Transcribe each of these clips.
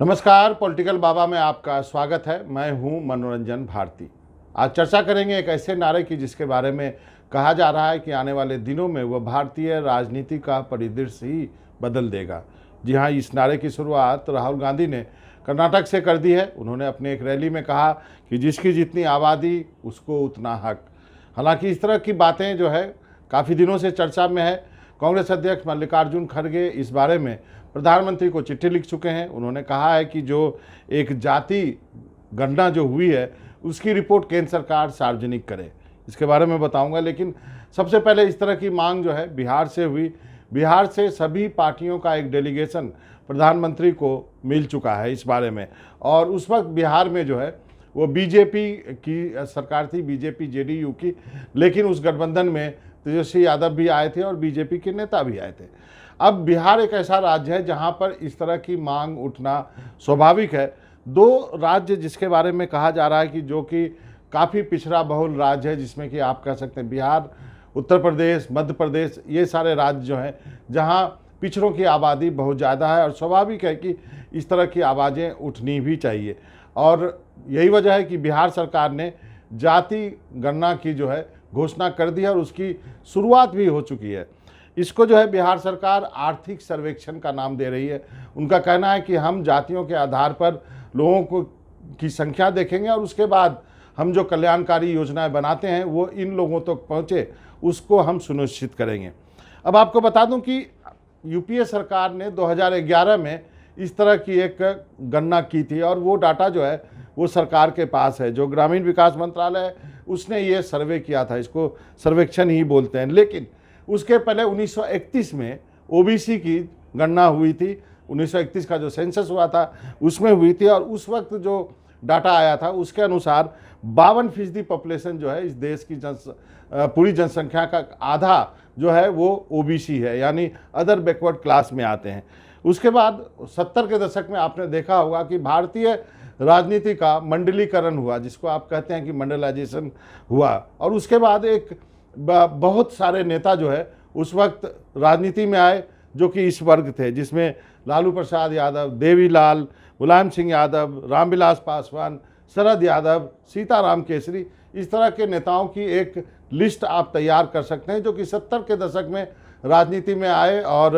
नमस्कार, पॉलिटिकल बाबा में आपका स्वागत है। मैं हूं मनोरंजन भारती। आज चर्चा करेंगे एक ऐसे नारे की जिसके बारे में कहा जा रहा है कि आने वाले दिनों में वह भारतीय राजनीति का परिदृश्य ही बदल देगा। जी हां, इस नारे की शुरुआत राहुल गांधी ने कर्नाटक से कर दी है। उन्होंने अपने एक रैली में कहा कि जिसकी जितनी आबादी उसको उतना हक। हालांकि इस तरह की बातें जो है काफ़ी दिनों से चर्चा में है। कांग्रेस अध्यक्ष मल्लिकार्जुन खड़गे इस बारे में प्रधानमंत्री को चिट्ठी लिख चुके हैं। उन्होंने कहा है कि जो एक जाति गणना जो हुई है उसकी रिपोर्ट केंद्र सरकार सार्वजनिक करे। इसके बारे में बताऊंगा, लेकिन सबसे पहले इस तरह की मांग जो है बिहार से हुई। बिहार से सभी पार्टियों का एक डेलीगेशन प्रधानमंत्री को मिल चुका है इस बारे में। और उस वक्त बिहार में जो है वो बीजेपी की सरकार थी, बीजेपी जेडीयू की, लेकिन उस गठबंधन में तेजस्वी यादव भी आए थे और बीजेपी के नेता भी आए थे। अब बिहार एक ऐसा राज्य है जहां पर इस तरह की मांग उठना स्वाभाविक है। दो राज्य जिसके बारे में कहा जा रहा है कि जो कि काफ़ी पिछड़ा बहुल राज्य है, जिसमें कि आप कह सकते हैं बिहार, उत्तर प्रदेश, मध्य प्रदेश, ये सारे राज्य जो हैं जहां पिछड़ों की आबादी बहुत ज़्यादा है और स्वाभाविक है कि इस तरह की आवाज़ें उठनी भी चाहिए। और यही वजह है कि बिहार सरकार ने जाति गणना की जो है घोषणा कर दी है और उसकी शुरुआत भी हो चुकी है। इसको जो है बिहार सरकार आर्थिक सर्वेक्षण का नाम दे रही है। उनका कहना है कि हम जातियों के आधार पर लोगों को की संख्या देखेंगे और उसके बाद हम जो कल्याणकारी योजनाएं बनाते हैं वो इन लोगों तक पहुंचे, उसको हम सुनिश्चित करेंगे। अब आपको बता दूं कि यूपीए सरकार ने 2011 में इस तरह की एक गणना की थी और वो डाटा जो है वो सरकार के पास है। जो ग्रामीण विकास मंत्रालय है उसने ये सर्वे किया था, इसको सर्वेक्षण ही बोलते हैं। लेकिन उसके पहले 1931 में ओबीसी की गणना हुई थी। 1931 का जो सेंसस हुआ था उसमें हुई थी और उस वक्त जो डाटा आया था उसके अनुसार 52% पॉपुलेशन जो है इस देश की पूरी जनसंख्या का आधा जो है वो ओबीसी है, यानी अदर बैकवर्ड क्लास में आते हैं। उसके बाद 70 के दशक में आपने देखा होगा कि भारतीय राजनीति का मंडलीकरण हुआ, जिसको आप कहते हैं कि मंडलाइजेशन हुआ। और उसके बाद एक बहुत सारे नेता जो है उस वक्त राजनीति में आए जो कि इस वर्ग थे, जिसमें लालू प्रसाद यादव, देवीलाल, मुलायम सिंह यादव, रामविलास पासवान, शरद यादव, सीताराम केसरी, इस तरह के नेताओं की एक लिस्ट आप तैयार कर सकते हैं जो कि 70 के दशक में राजनीति में आए और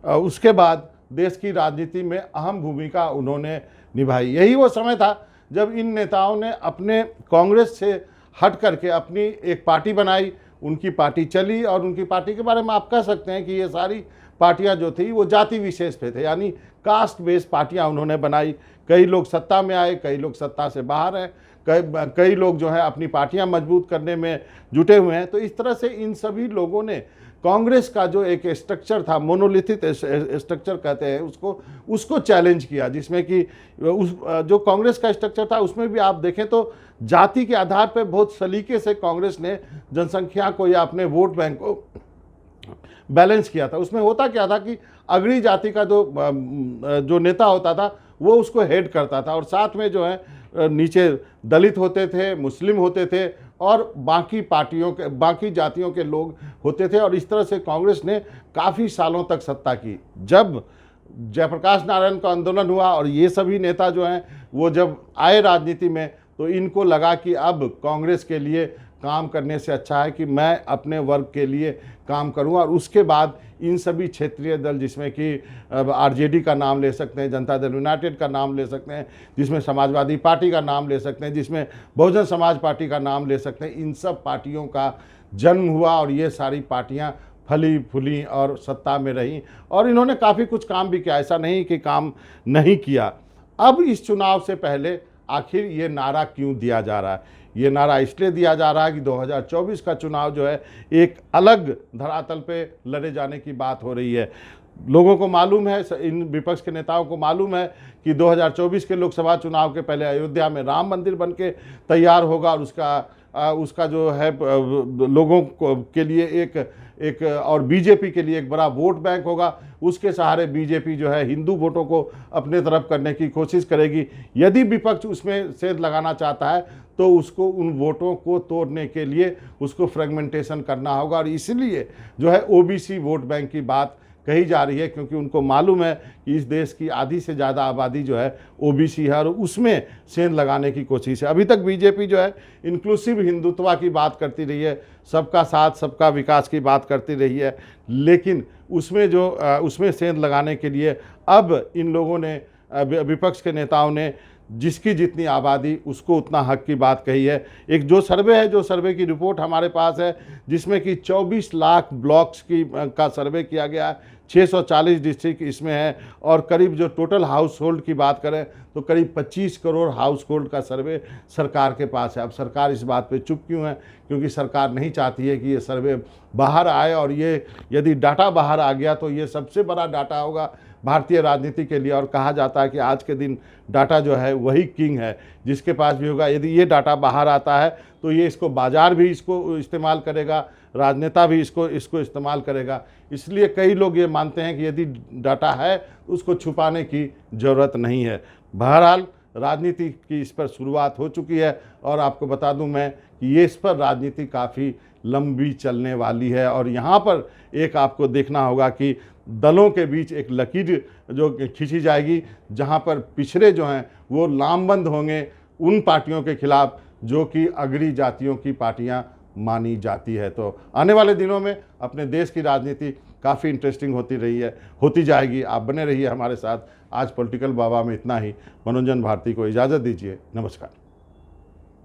उसके बाद देश की राजनीति में अहम भूमिका उन्होंने निभाई। यही वो समय था जब इन नेताओं ने अपने कांग्रेस से हट करके अपनी एक पार्टी बनाई, उनकी पार्टी चली और उनकी पार्टी के बारे में आप कह सकते हैं कि ये सारी पार्टियां जो थी वो जाति विशेष पे थे, यानी कास्ट बेस्ड पार्टियां उन्होंने बनाई। कई लोग सत्ता में आए, कई लोग सत्ता से बाहर हैं, कई लोग जो है अपनी पार्टियां मजबूत करने में जुटे हुए हैं। तो इस तरह से इन सभी लोगों ने कांग्रेस का जो एक स्ट्रक्चर था, मोनोलिथिक स्ट्रक्चर कहते हैं उसको चैलेंज किया, जिसमें कि जो कांग्रेस का स्ट्रक्चर था उसमें भी आप देखें तो जाति के आधार पर बहुत सलीके से कांग्रेस ने जनसंख्या को या अपने वोट बैंक को बैलेंस किया था। उसमें होता क्या था कि अगड़ी जाति का जो नेता होता था वो उसको हेड करता था और साथ में जो है नीचे दलित होते थे, मुस्लिम होते थे और बाकी जातियों के लोग होते थे। और इस तरह से कांग्रेस ने काफ़ी सालों तक सत्ता की। जब जयप्रकाश नारायण का आंदोलन हुआ और ये सभी नेता जो हैं वो जब आए राजनीति में तो इनको लगा कि अब कांग्रेस के लिए काम करने से अच्छा है कि मैं अपने वर्ग के लिए काम करूं। और उसके बाद इन सभी क्षेत्रीय दल, जिसमें कि आरजेडी का नाम ले सकते हैं, जनता दल यूनाइटेड का नाम ले सकते हैं, जिसमें समाजवादी पार्टी का नाम ले सकते हैं, जिसमें बहुजन समाज पार्टी का नाम ले सकते हैं, इन सब पार्टियों का जन्म हुआ और ये सारी पार्टियां फली फूली और सत्ता में रहीं और इन्होंने काफ़ी कुछ काम भी किया, ऐसा नहीं कि काम नहीं किया। अब इस चुनाव से पहले आखिर ये नारा क्यों दिया जा रहा है? ये नारा इसलिए दिया जा रहा है कि 2024 का चुनाव जो है एक अलग धरातल पे लड़े जाने की बात हो रही है। लोगों को मालूम है, इन विपक्ष के नेताओं को मालूम है कि 2024 के लोकसभा चुनाव के पहले अयोध्या में राम मंदिर बन के तैयार होगा और उसका जो है लोगों के लिए एक और बीजेपी के लिए एक बड़ा वोट बैंक होगा। उसके सहारे बीजेपी जो है हिंदू वोटों को अपने तरफ करने की कोशिश करेगी। यदि विपक्ष उसमें सेंध लगाना चाहता है तो उसको उन वोटों को तोड़ने के लिए उसको फ्रेगमेंटेशन करना होगा और इसलिए जो है ओबीसी वोट बैंक की बात कही जा रही है, क्योंकि उनको मालूम है कि इस देश की आधी से ज़्यादा आबादी जो है ओबीसी है और उसमें सेंध लगाने की कोशिश है। अभी तक बीजेपी जो है इंक्लूसिव हिंदुत्व की बात करती रही है, सबका साथ सबका विकास की बात करती रही है, लेकिन उसमें सेंध लगाने के लिए अब इन लोगों ने, विपक्ष के नेताओं ने जिसकी जितनी आबादी उसको उतना हक की बात कही है। एक जो सर्वे की रिपोर्ट हमारे पास है, जिसमें कि 24 लाख ब्लॉक्स का सर्वे किया गया है, 640 डिस्ट्रिक्ट इसमें है, और करीब जो टोटल हाउस होल्ड की बात करें तो करीब 25 करोड़ हाउस होल्ड का सर्वे सरकार के पास है। अब सरकार इस बात पे चुप क्यों है? क्योंकि सरकार नहीं चाहती है कि ये सर्वे बाहर आए, और ये यदि डाटा बाहर आ गया तो ये सबसे बड़ा डाटा होगा भारतीय राजनीति के लिए। और कहा जाता है कि आज के दिन डाटा जो है वही किंग है, जिसके पास भी होगा। यदि ये डाटा बाहर आता है तो ये इसको बाजार भी इसको इस्तेमाल करेगा, राजनेता भी इसको इस्तेमाल करेगा। इसलिए कई लोग ये मानते हैं कि यदि डाटा है तो उसको छुपाने की ज़रूरत नहीं है। बहरहाल राजनीति की इस पर शुरुआत हो चुकी है, और आपको बता दूं मैं कि ये इस पर राजनीति काफ़ी लंबी चलने वाली है। और यहाँ पर एक आपको देखना होगा कि दलों के बीच एक लकीर जो खींची जाएगी, जहाँ पर पिछड़े जो हैं वो लामबंद होंगे उन पार्टियों के खिलाफ जो कि अगड़ी जातियों की पार्टियां मानी जाती है। तो आने वाले दिनों में अपने देश की राजनीति काफ़ी इंटरेस्टिंग होती जाएगी। आप बने रहिए हमारे साथ। आज पॉलिटिकल बाबा में इतना ही। मनोरंजन भारती को इजाज़त दीजिए। नमस्कार।